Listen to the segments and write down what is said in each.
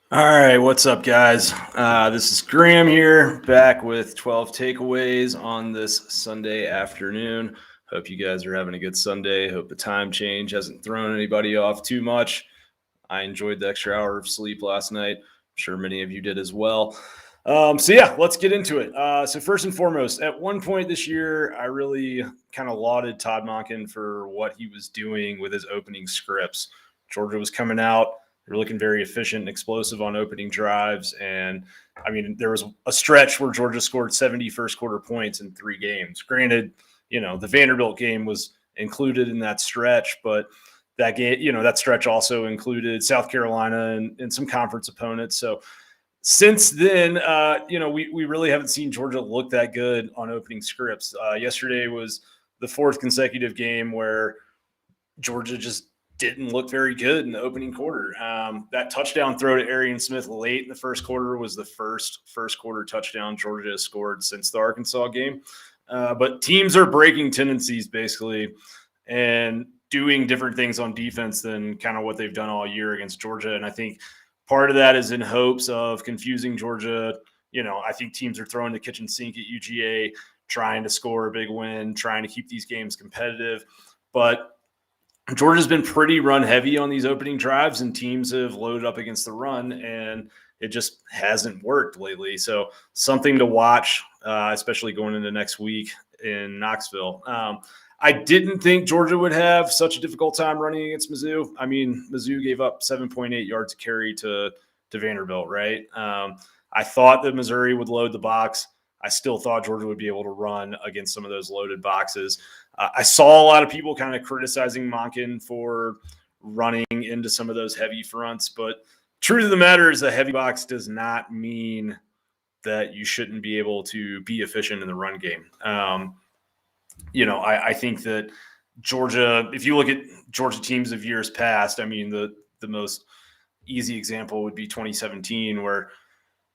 All right, what's up, guys? This is Graham here, back with 12 takeaways on this Sunday afternoon. Hope you guys are having a good Sunday. Hope the time change hasn't thrown anybody off too much. I enjoyed the extra hour of sleep last night. I'm sure many of you did as well. Let's get into it. So first and foremost, at one point this year, I really kind of lauded Todd Monken for what he was doing with his opening scripts. Georgia was coming out. They were looking very efficient and explosive on opening drives. And I mean, there was a stretch where Georgia scored 70 first quarter points in 3 games. Granted, the Vanderbilt game was included in that stretch, but that game, that stretch also included South Carolina and some conference opponents. So since then, we really haven't seen Georgia look that good on opening scripts. Yesterday was the fourth consecutive game where Georgia just didn't look very good in the opening quarter. That touchdown throw to Arian Smith late in the first quarter was the first quarter touchdown Georgia has scored since the Arkansas game. But teams are breaking tendencies basically and doing different things on defense than kind of what they've done all year against Georgia. And I think part of that is in hopes of confusing Georgia. I think teams are throwing the kitchen sink at UGA, trying to score a big win, trying to keep these games competitive. But Georgia's been pretty run heavy on these opening drives, and teams have loaded up against the run, and it just hasn't worked lately. So something to watch, especially going into next week in Knoxville. I didn't think Georgia would have such a difficult time running against Mizzou. I mean, Mizzou gave up 7.8 yards a carry to Vanderbilt, right? I thought that Missouri would load the box. I still thought Georgia would be able to run against some of those loaded boxes. I saw a lot of people kind of criticizing Monken for running into some of those heavy fronts, but truth of the matter is a heavy box does not mean that you shouldn't be able to be efficient in the run game. I think that Georgia, if you look at Georgia teams of years past, I mean, the most easy example would be 2017, where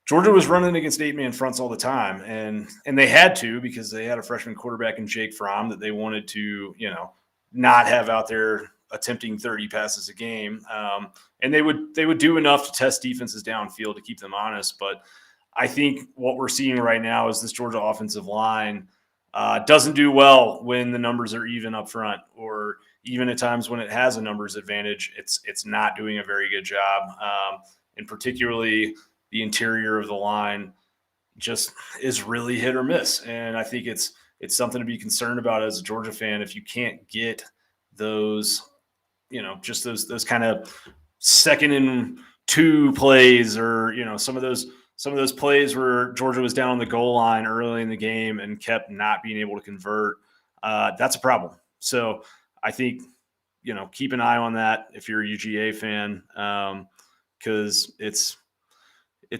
Georgia was running against 8-man fronts all the time, and they had to because they had a freshman quarterback in Jake Fromm that they wanted to, not have out there attempting 30 passes a game. And they would do enough to test defenses downfield to keep them honest. But I think what we're seeing right now is this Georgia offensive line doesn't do well when the numbers are even up front, or even at times when it has a numbers advantage, it's not doing a very good job. And particularly the interior of the line just is really hit or miss. And I think it's something to be concerned about as a Georgia fan. If you can't get those, just those kind of 2nd and 2 plays, or, some of those plays where Georgia was down on the goal line early in the game and kept not being able to convert, that's a problem. So I think, keep an eye on that if you're a UGA fan, because it's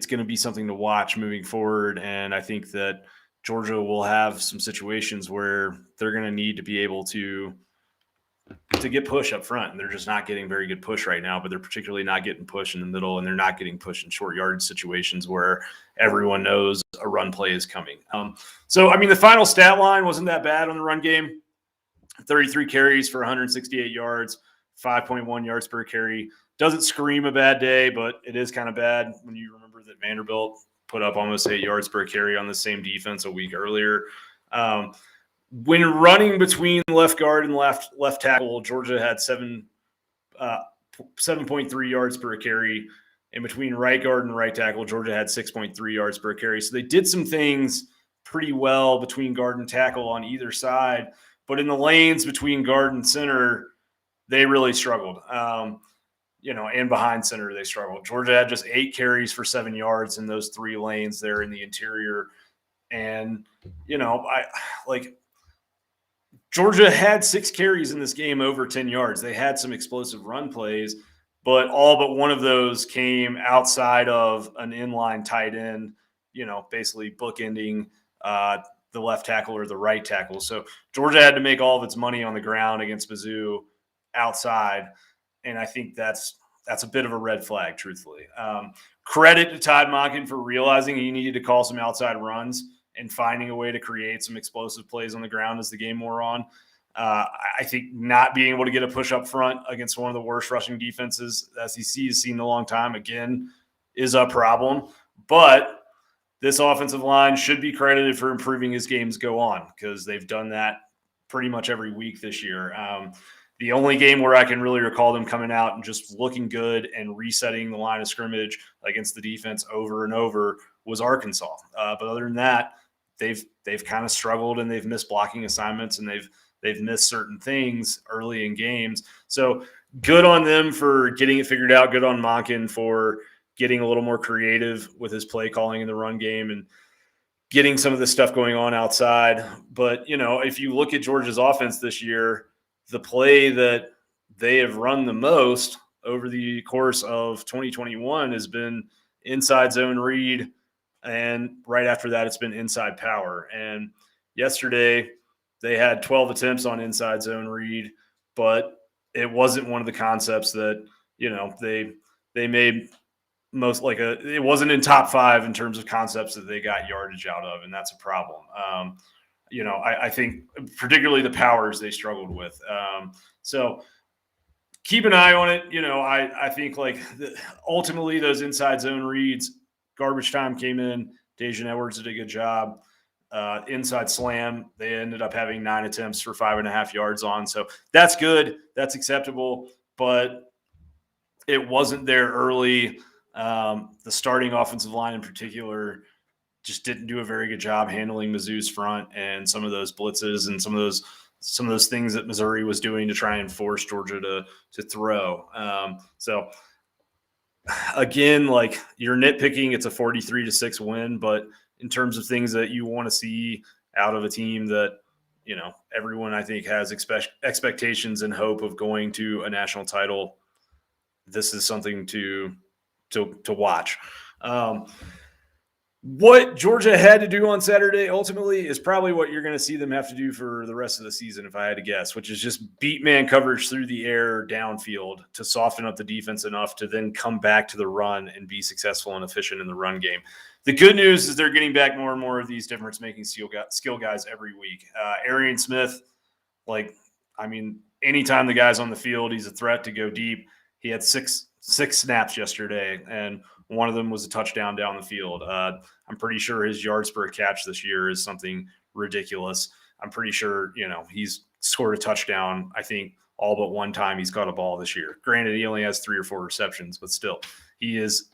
going to be something to watch moving forward. And I think that Georgia will have some situations where they're going to need to be able to get push up front. And they're just not getting very good push right now, but they're particularly not getting push in the middle, and they're not getting push in short yard situations where everyone knows a run play is coming. The final stat line wasn't that bad on the run game. 33 carries for 168 yards, 5.1 yards per carry. Doesn't scream a bad day, but it is kind of bad when you remember that Vanderbilt put up almost 8 yards per carry on the same defense a week earlier. When running between left guard and left tackle, Georgia had 7.3 yards per carry. And between right guard and right tackle, Georgia had 6.3 yards per carry. So they did some things pretty well between guard and tackle on either side. But in the lanes between guard and center, they really struggled. And behind center, they struggled. Georgia had just 8 carries for 7 yards in those 3 lanes there in the interior. And, Georgia had 6 carries in this game over 10 yards. They had some explosive run plays, but all but one of those came outside of an inline tight end, basically bookending the left tackle or the right tackle. So Georgia had to make all of its money on the ground against Mizzou outside. And I think that's a bit of a red flag, truthfully. Credit to Todd Monken for realizing he needed to call some outside runs and finding a way to create some explosive plays on the ground as the game wore on. I think not being able to get a push up front against one of the worst rushing defenses the SEC has seen in a long time, again, is a problem. But this offensive line should be credited for improving as games go on, because they've done that pretty much every week this year. The only game where I can really recall them coming out and just looking good and resetting the line of scrimmage against the defense over and over was Arkansas. But other than that, they've kind of struggled, and they've missed blocking assignments, and they've missed certain things early in games. So good on them for getting it figured out. Good on Monken for getting a little more creative with his play calling in the run game and getting some of this stuff going on outside. But, if you look at Georgia's offense this year, the play that they have run the most over the course of 2021 has been inside zone read. And right after that, it's been inside power. And yesterday they had 12 attempts on inside zone read, but it wasn't one of the concepts that, they made most it wasn't in top 5 in terms of concepts that they got yardage out of. And that's a problem. I think particularly the powers they struggled with. So keep an eye on it. I think ultimately those inside zone reads, garbage time came in. Dejan Edwards did a good job. Inside slam, they ended up having 9 attempts for 5.5 yards on. So that's good. That's acceptable. But it wasn't there early. The starting offensive line in particular just didn't do a very good job handling Mizzou's front and some of those blitzes and some of those things that Missouri was doing to try and force Georgia to throw. So again, you're nitpicking, it's a 43-6 win, but in terms of things that you want to see out of a team that, everyone I think has expectations and hope of going to a national title, this is something to watch. What Georgia had to do on Saturday ultimately is probably what you're going to see them have to do for the rest of the season, if I had to guess, which is just beat man coverage through the air downfield to soften up the defense enough to then come back to the run and be successful and efficient in the run game. The good news is they're getting back more and more of these difference-making skill guys every week. Arian Smith, anytime the guy's on the field, he's a threat to go deep. He had six snaps yesterday, and one of them was a touchdown down the field. I'm pretty sure his yards per catch this year is something ridiculous. I'm pretty sure, he's scored a touchdown, I think, all but one time he's caught a ball this year. Granted, he only has 3 or 4 receptions, but still, he is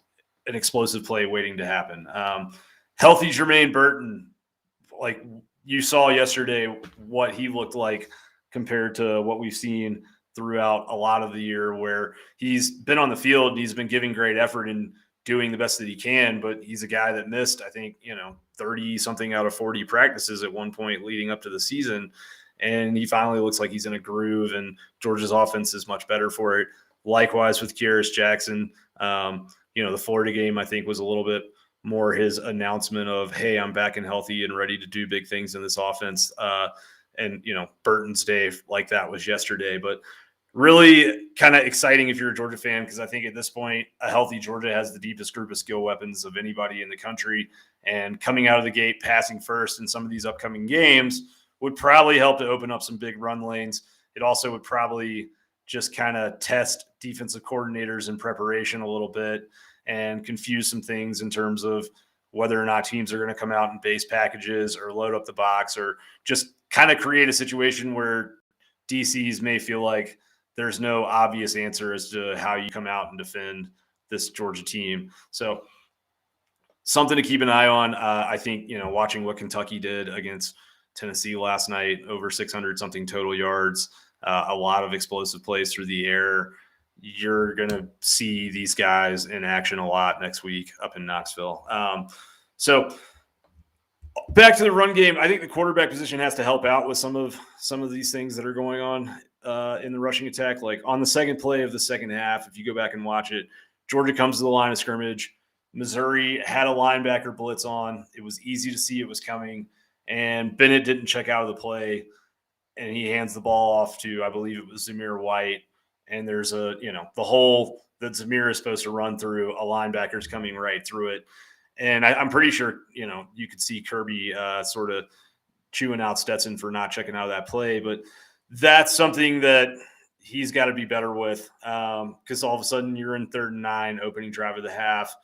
an explosive play waiting to happen. Healthy Jermaine Burton, you saw yesterday what he looked like compared to what we've seen throughout a lot of the year, where he's been on the field and he's been giving great effort and doing the best that he can, but he's a guy that missed, I think, 30 something out of 40 practices at one point leading up to the season. And he finally looks like he's in a groove, and Georgia's offense is much better for it. Likewise with Kyrus Jackson. The Florida game, I think, was a little bit more his announcement of, hey, I'm back and healthy and ready to do big things in this offense. And Burton's day like that was yesterday, but really kind of exciting if you're a Georgia fan, because I think at this point, a healthy Georgia has the deepest group of skill weapons of anybody in the country. And coming out of the gate, passing first in some of these upcoming games would probably help to open up some big run lanes. It also would probably just kind of test defensive coordinators in preparation a little bit and confuse some things in terms of whether or not teams are going to come out in base packages or load up the box, or just kind of create a situation where DCs may feel like there's no obvious answer as to how you come out and defend this Georgia team. So something to keep an eye on. I think, watching what Kentucky did against Tennessee last night, over 600 something total yards, a lot of explosive plays through the air. You're going to see these guys in action a lot next week up in Knoxville. So back to the run game. I think the quarterback position has to help out with some of these things that are going on in the rushing attack. Like on the second play of the second half, if you go back and watch it, Georgia comes to the line of scrimmage. Missouri had a linebacker blitz on. It was easy to see it was coming, and Bennett didn't check out of the play, and he hands the ball off to, I believe it was Zamir White. And there's the hole that Zamir is supposed to run through, a linebacker's coming right through it. And I'm pretty sure, you could see Kirby sort of chewing out Stetson for not checking out of that play. But that's something that he's got to be better with, because all of a sudden you're in 3rd and 9, opening drive of the half.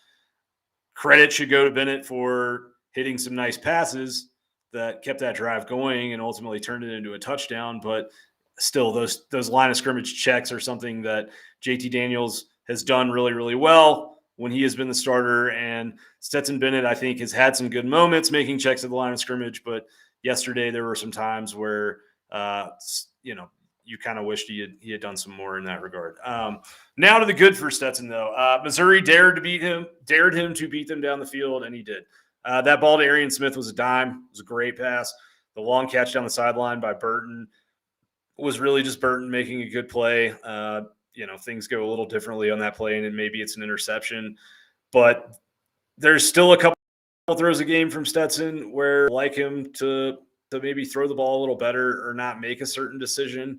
credit should go to Bennett for hitting some nice passes that kept that drive going and ultimately turned it into a touchdown. But still, those line of scrimmage checks are something that JT Daniels has done really, really well when he has been the starter. And Stetson Bennett, I think, has had some good moments making checks at the line of scrimmage. But yesterday, there were some times where, you kind of wished he had done some more in that regard. Now to the good for Stetson, though. Missouri dared him to beat them down the field, and he did. That ball to Arian Smith was a dime. It was a great pass. The long catch down the sideline by Burton was really just Burton making a good play. Things go a little differently on that play, and maybe it's an interception. But there's still a couple throws a game from Stetson where I'd like him to maybe throw the ball a little better or not make a certain decision.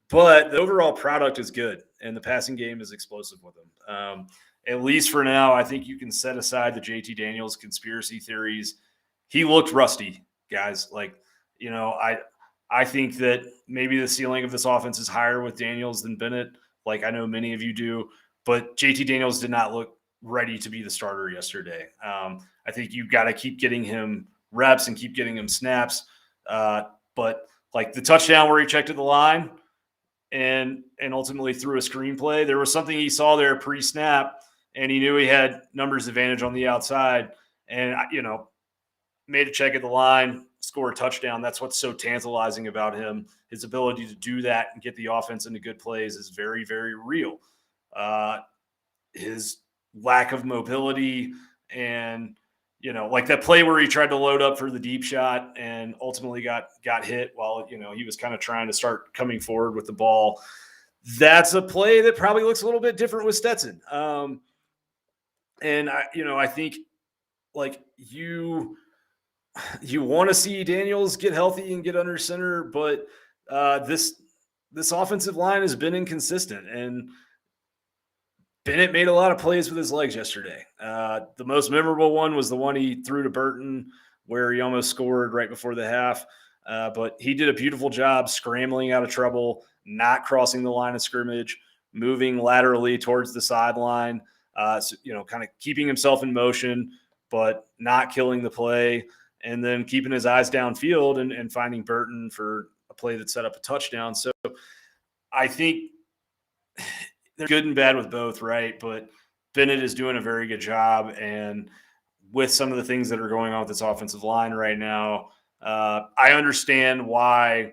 But the overall product is good, and the passing game is explosive with him. At least for now, I think you can set aside the JT Daniels conspiracy theories. He looked rusty, guys. I think that maybe the ceiling of this offense is higher with Daniels than Bennett, like I know many of you do. But JT Daniels did not look ready to be the starter yesterday. I think you've got to keep getting him reps and keep getting him snaps. But like the touchdown where he checked at the line and ultimately threw a screenplay, there was something he saw there pre-snap, and he knew he had numbers advantage on the outside, and made a check at the line, score a touchdown. That's what's so tantalizing about him. His ability to do that and get the offense into good plays is very, very real. His lack of mobility and like that play where he tried to load up for the deep shot and ultimately got hit while he was kind of trying to start coming forward with the ball. That's a play that probably looks a little bit different with Stetson. And I think like you want to see Daniels get healthy and get under center, but this offensive line has been inconsistent, and Bennett made a lot of plays with his legs yesterday. The most memorable one was the one he threw to Burton where he almost scored right before the half. But he did a beautiful job scrambling out of trouble, not crossing the line of scrimmage, moving laterally towards the sideline, kind of keeping himself in motion, but not killing the play, and then keeping his eyes downfield and finding Burton for a play that set up a touchdown. So I think they're good and bad with both, right? But Bennett is doing a very good job. And with some of the things that are going on with this offensive line right now, I understand why,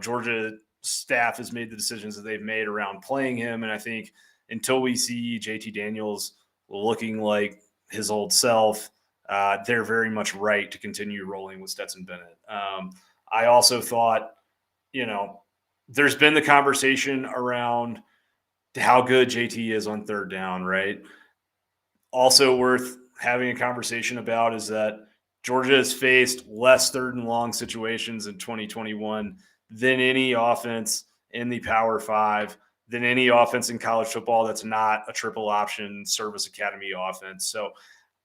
Georgia staff has made the decisions that they've made around playing him. And I think until we see JT Daniels looking like his old self, they're very much right to continue rolling with Stetson Bennett. I also thought, there's been the conversation around how good JT is on third down, right? Also worth having a conversation about is that Georgia has faced less third and long situations in 2021 than any offense in the Power Five, than any offense in college football that's not a triple option service academy offense. So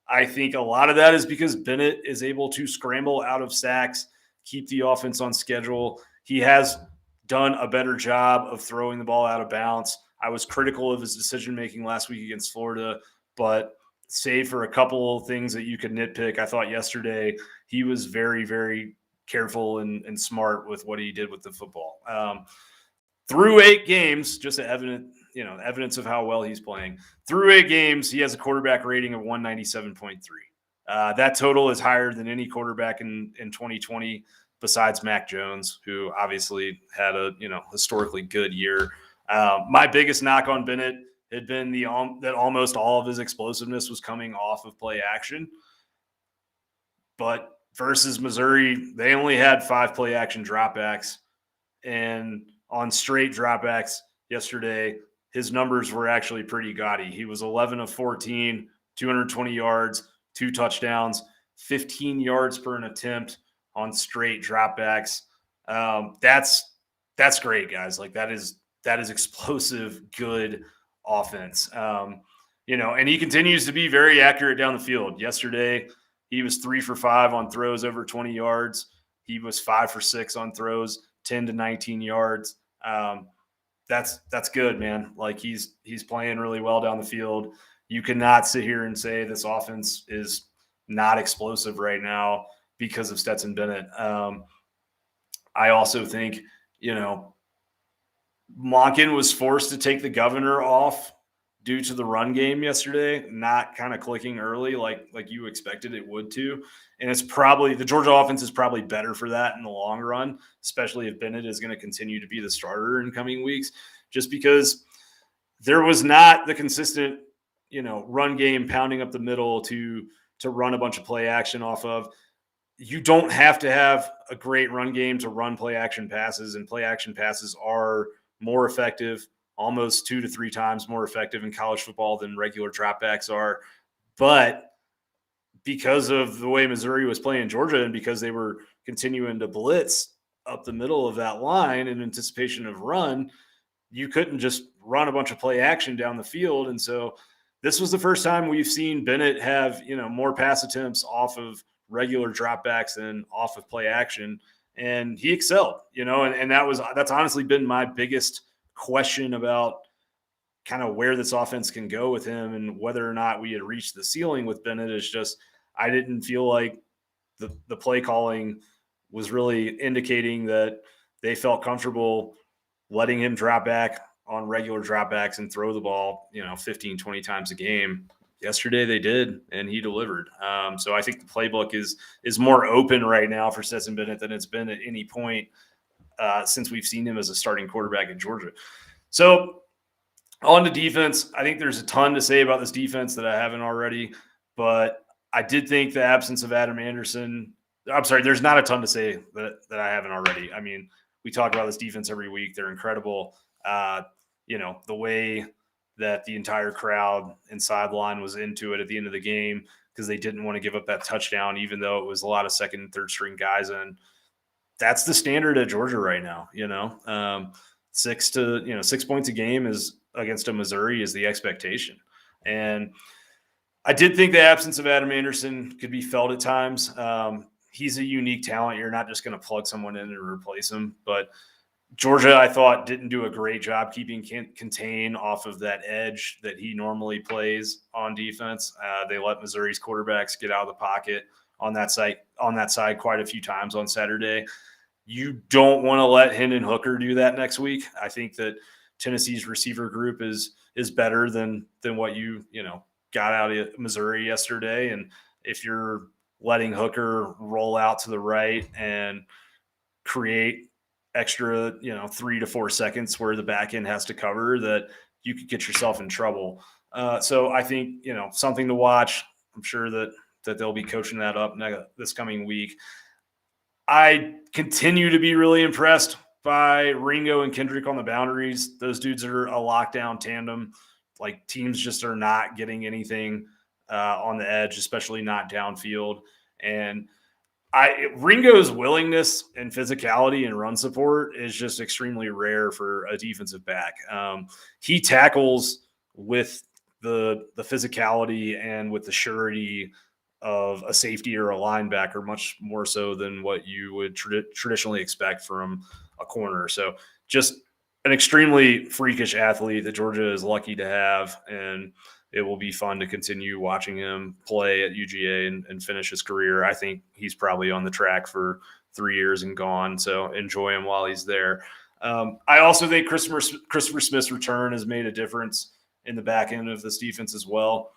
I think a lot of that is because Bennett is able to scramble out of sacks, keep the offense on schedule. He has done a better job of throwing the ball out of bounds. I was critical of his decision-making last week against Florida, but save for a couple of things that you could nitpick, I thought yesterday he was very, very careful and smart with what he did with the football. Through 8 games, just evidence of how well he's playing. Through 8 games, he has a quarterback rating of 197.3. That total is higher than any quarterback in 2020 besides Mac Jones, who obviously had a historically good year. My biggest knock on Bennett had been that almost all of his explosiveness was coming off of play action. But versus Missouri, they only had 5 play action dropbacks. And on straight dropbacks yesterday, his numbers were actually pretty gaudy. He was 11 of 14, 220 yards, 2 touchdowns, 15 yards per an attempt on straight dropbacks. That's great, guys. Like that is explosive, good offense. And he continues to be very accurate down the field. Yesterday, he was 3 for 5 on throws over 20 yards. He was 5 for 6 on throws 10 to 19 yards. That's good, man. Like he's playing really well down the field. you cannot sit here and say this offense is not explosive right now because of Stetson Bennett. I also think, Monken was forced to take the governor off due to the run game yesterday, not kind of clicking early like you expected it would to. And it's probably the Georgia offense is probably better for that in the long run, especially if Bennett is going to continue to be the starter in coming weeks, just because there was not the consistent, run game pounding up the middle to run a bunch of play action off of. You don't have to have a great run game to run play action passes, and play action passes are more effective, almost 2 to 3 times more effective in college football than regular dropbacks are. But because of the way Missouri was playing Georgia and because they were continuing to blitz up the middle of that line in anticipation of run, you couldn't just run a bunch of play action down the field. And so this was the first time we've seen Bennett have, more pass attempts off of regular dropbacks and off of play action. And he excelled, and that's honestly been my biggest question about kind of where this offense can go with him and whether or not we had reached the ceiling with Bennett. Is just, I didn't feel like the play calling was really indicating that they felt comfortable letting him drop back on regular dropbacks and throw the ball, 15, 20 times a game. Yesterday they did, and he delivered. So I think the playbook is more open right now for Stetson Bennett than it's been at any point since we've seen him as a starting quarterback at Georgia. So on to defense, I think there's a ton to say about this defense that I haven't already, but I did think the absence of Adam Anderson – I'm sorry, there's not a ton to say that I haven't already. I mean, we talk about this defense every week. They're incredible. The way that the entire crowd and sideline was into it at the end of the game because they didn't want to give up that touchdown, even though it was a lot of second and third string guys. And that's the standard at Georgia right now. 6 points a game is against a Missouri is the expectation. And I did think the absence of Adam Anderson could be felt at times. He's a unique talent. You're not just going to plug someone in and replace him, but Georgia, I thought, didn't do a great job keeping contain off of that edge that he normally plays on defense. They let Missouri's quarterbacks get out of the pocket on that side quite a few times on Saturday. You don't want to let Hendon Hooker do that next week. I think that Tennessee's receiver group is better than what you got out of Missouri yesterday. And if you're letting Hooker roll out to the right and create extra, 3 to 4 seconds where the back end has to cover, that you could get yourself in trouble. So I think, something to watch. I'm sure that they'll be coaching that up this coming week. I continue to be really impressed by Ringo and Kendrick on the boundaries. Those dudes are a lockdown tandem. Like, teams just are not getting anything on the edge, especially not downfield. And Ringo's willingness and physicality and run support is just extremely rare for a defensive back. He tackles with the physicality and with the surety of a safety or a linebacker, much more so than what you would traditionally expect from a corner. So just an extremely freakish athlete that Georgia is lucky to have, and it will be fun to continue watching him play at UGA and finish his career. I think he's probably on the track for 3 years and gone, so enjoy him while he's there. I also think Christopher Smith's return has made a difference in the back end of this defense as well.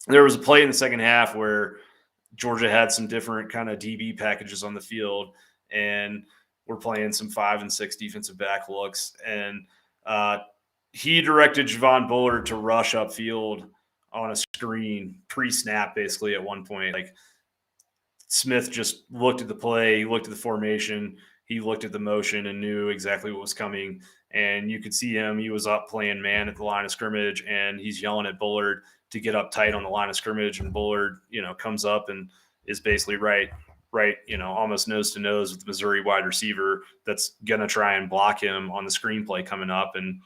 There was a play in the second half where Georgia had some different kind of DB packages on the field, and we're playing some 5 and 6 defensive back looks. And he directed Javon Bullard to rush upfield on a screen pre-snap, basically, at one point. Like, Smith just looked at the play, he looked at the formation, he looked at the motion and knew exactly what was coming. And you could see him, he was up playing man at the line of scrimmage, and he's yelling at Bullard to get up tight on the line of scrimmage. And Bullard, comes up and is basically right, almost nose to nose with the Missouri wide receiver that's going to try and block him on the screenplay coming up. And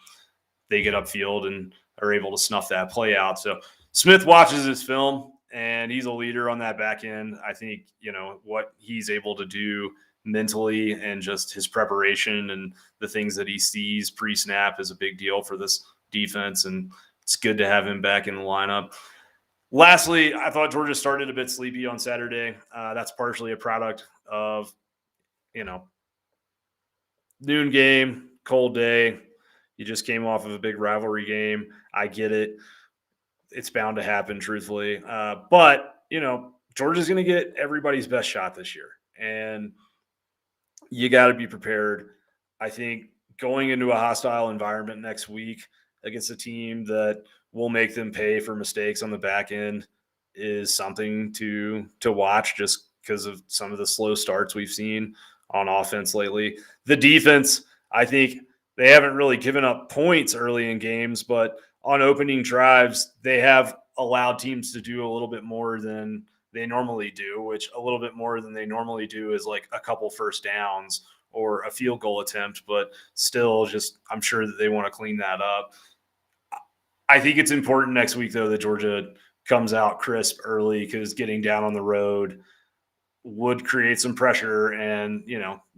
they get upfield and are able to snuff that play out. So Smith watches his film, and he's a leader on that back end. I think, what he's able to do mentally and just his preparation and the things that he sees pre-snap is a big deal for this defense. And it's good to have him back in the lineup. Lastly, I thought Georgia started a bit sleepy on Saturday. That's partially a product of, noon game, cold day. You just came off of a big rivalry game. I get it. It's bound to happen, truthfully. But, Georgia's going to get everybody's best shot this year. And you got to be prepared. I think going into a hostile environment next week against a team that will make them pay for mistakes on the back end is something to watch, just because of some of the slow starts we've seen on offense lately. The defense, I think they haven't really given up points early in games, but on opening drives, they have allowed teams to do a little bit more than they normally do, which a little bit more than they normally do is like a couple first downs or a field goal attempt, but still just I'm sure that they want to clean that up. I think it's important next week, though, that Georgia comes out crisp early, because getting down on the road would create some pressure, and,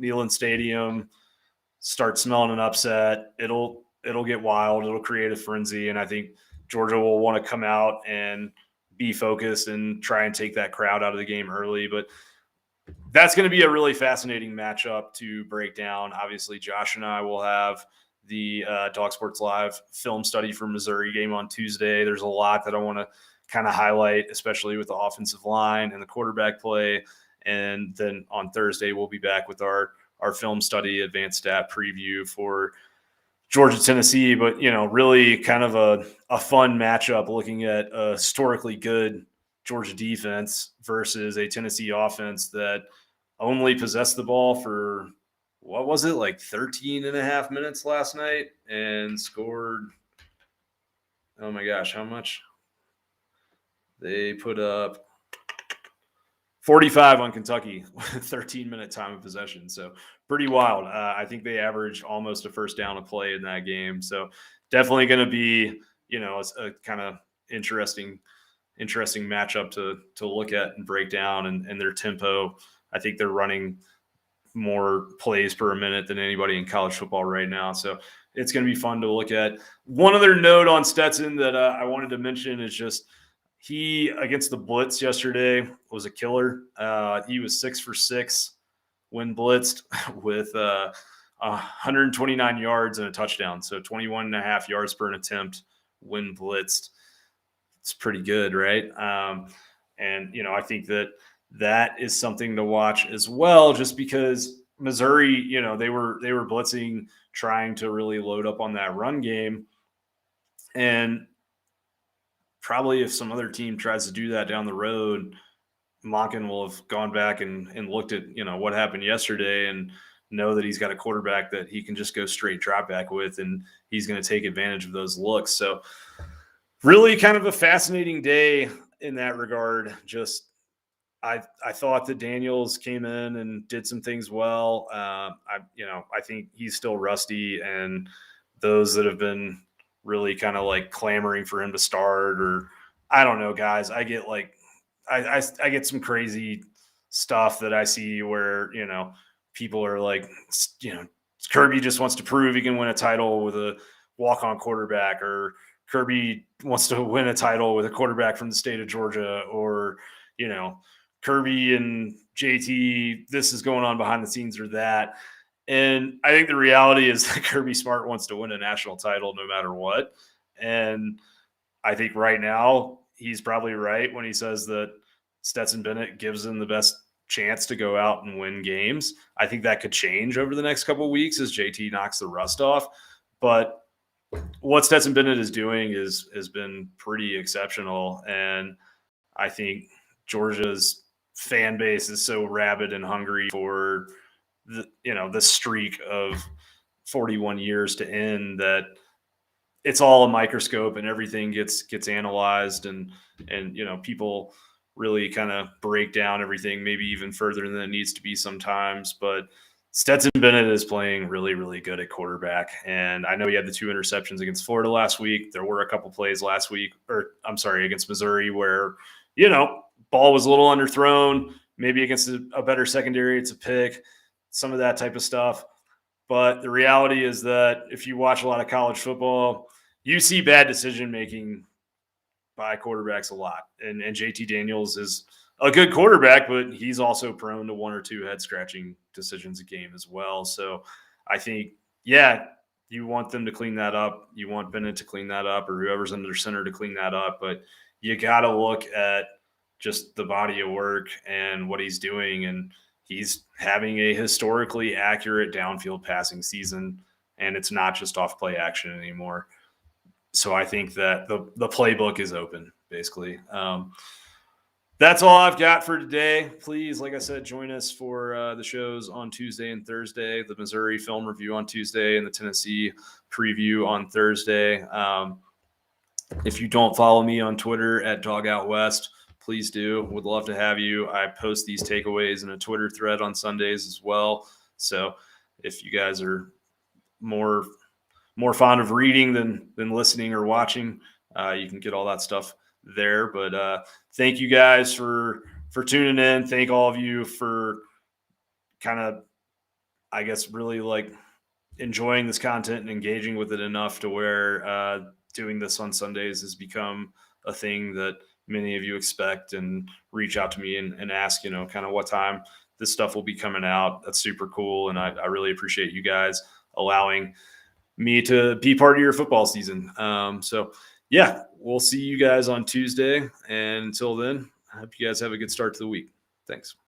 Neyland Stadium starts smelling an upset. It'll get wild. It'll create a frenzy, and I think Georgia will want to come out and be focused and try and take that crowd out of the game early. But that's going to be a really fascinating matchup to break down. Obviously, Josh and I will have the Dog Sports Live film study for Missouri game on Tuesday. There's a lot that I want to kind of highlight, especially with the offensive line and the quarterback play. And then on Thursday, we'll be back with our film study advanced stat preview for Georgia, Tennessee. But, really kind of a fun matchup, looking at a historically good Georgia defense versus a Tennessee offense that only possessed the ball for, what was it, like 13 and a half minutes last night, and scored, oh my gosh, how much? They put up 45 on Kentucky with 13-minute time of possession. So pretty wild. I think they averaged almost a first down a play in that game. So definitely going to be, a kind of interesting matchup to look at and break down, and their tempo. I think they're running more plays per minute than anybody in college football right now. So it's going to be fun to look at. One other note on Stetson that I wanted to mention is just he, against the blitz yesterday, was a killer. He was 6 for 6 when blitzed with 129 yards and a touchdown. So 21 and a half yards per an attempt when blitzed. It's pretty good, right? And, I think that is something to watch as well, just because Missouri, they were blitzing, trying to really load up on that run game. And probably if some other team tries to do that down the road, Monken will have gone back and looked at, what happened yesterday, and know that he's got a quarterback that he can just go straight drop back with, and he's going to take advantage of those looks. So really kind of a fascinating day in that regard. Just I thought that Daniels came in and did some things well. I think he's still rusty, and those that have been really kind of like clamoring for him to start, or I don't know, guys, I get like, I get some crazy stuff that I see where, people are like, Kirby just wants to prove he can win a title with a walk-on quarterback, or Kirby wants to win a title with a quarterback from the state of Georgia, or, Kirby and JT, this is going on behind the scenes, or that. And I think the reality is that Kirby Smart wants to win a national title no matter what. And I think right now he's probably right when he says that Stetson Bennett gives him the best chance to go out and win games. I think that could change over the next couple of weeks as JT knocks the rust off. But what Stetson Bennett is doing has been pretty exceptional. And I think Georgia's fan base is so rabid and hungry for the streak of 41 years to end, that it's all a microscope and everything gets analyzed, and people really kind of break down everything maybe even further than it needs to be sometimes. But Stetson Bennett is playing really, really good at quarterback. And I know he had the 2 interceptions against Florida last week. There were a couple plays last week, against Missouri, where, ball was a little underthrown, maybe against a better secondary, it's a pick, some of that type of stuff. But the reality is that if you watch a lot of college football, you see bad decision making by quarterbacks a lot. And JT Daniels is a good quarterback, but he's also prone to one or two head scratching decisions a game as well. So I think, yeah, you want them to clean that up. You want Bennett to clean that up, or whoever's under center to clean that up. But you got to look at just the body of work and what he's doing. And he's having a historically accurate downfield passing season. And it's not just off play action anymore. So I think that the playbook is open, basically. That's all I've got for today. Please, like I said, join us for the shows on Tuesday and Thursday, the Missouri film review on Tuesday and the Tennessee preview on Thursday. If you don't follow me on Twitter at DogOutWest, please do. Would love to have you. I post these takeaways in a Twitter thread on Sundays as well. So if you guys are more fond of reading than listening or watching, you can get all that stuff there. But thank you guys for tuning in. Thank all of you for kind of, I guess, really like enjoying this content and engaging with it enough to where doing this on Sundays has become a thing that many of you expect and reach out to me and ask, kind of what time this stuff will be coming out. That's super cool. And I really appreciate you guys allowing me to be part of your football season. So yeah, we'll see you guys on Tuesday. And until then, I hope you guys have a good start to the week. Thanks.